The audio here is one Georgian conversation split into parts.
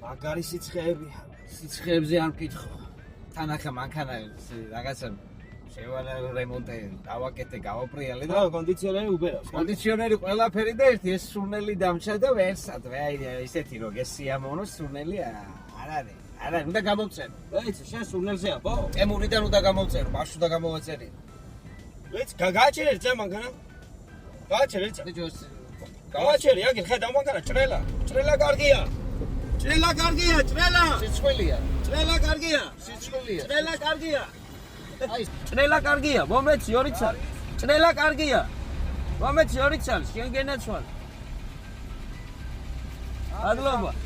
მაგარი სიცხეები. სიცხეებზე არ მკითხო. თანახა მანქანა რაღაცა შევალა რემონტი დავაკეთე, გავაპრიალე და კონდიციონერი უბერავს. კონდიციონერი ყველაფერი და ერთი ეს სურნელი დამჭა და ვერსად აი ისეთი რო გესიამოვნო სურნელი არ არის. არა, უნდა გამოვწერო. ეიც შენ სურნელზეა, ბო? ემურიდან უნდა გამოვწერო, ბავშვი და გამოვაწერე. ეიც გააჩერე ძა მანქანა. გააჩერე ძა. ჯოს გააჩერე, აგერ ხედავ მანქანა ჭრელა. ჭრელა კარგია. ჭრელა კარგია, ჭრელა. სიცხველია. ჭრელა კარგია. სიცხველია. ჭრელა კარგია. აი ჭრელა კარგია, მომეცი 2 წელი. ჭრელა კარგია. მომეცი 2 წელი, შენ გენაცვალ.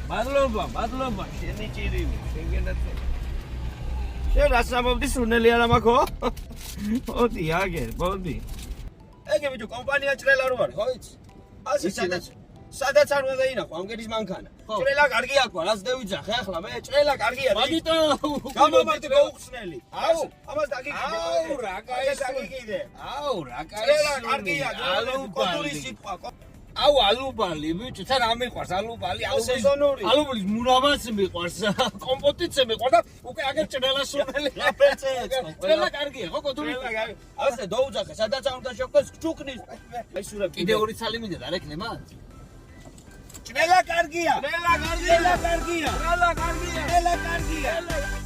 მადლობა, შენი ჭირივი, შენ გენაცვალ. შენ რას ამბობდი სურნელი არა მაქვს? მოდი, აგერ, მოდი. ეგე ბიჭო, კომპანია ჭრელა რო არის, ხო იცი? ასე სადაც არ უნდა ინახო, ამგერის მანქანა. ჭრელა კარგია ყვა, რას დევიძახე ახლა მე, ჭრელა კარგია. მაგიტომ გამომარტი გაუხსნელი. აუ, ამას დაგიგიდე. აუ, რა კაი დაგიგიდე. აუ, რა კაი ჭრელა კარგია, ალუბალი სიტყვა. აუ, ალუბალი, ბიჭო, თან არ მიყვარს ალუბალი, სეზონური. ალუბლის მურავაც მიყვარს, კომპოტიც მიყვარს და უკვე აგერ ჭრელა სურნელი. ჭრელა კარგია, ხო, კოდური. ასე დაუძახე, სადაც არ უნდა შევკდეს, ჩუქნის. აი სურები. კიდე 2 ცალი მინდა და რეკნემა? ჭრელა კარგია. ჭრელა კარგია. ჭრელა კარგია.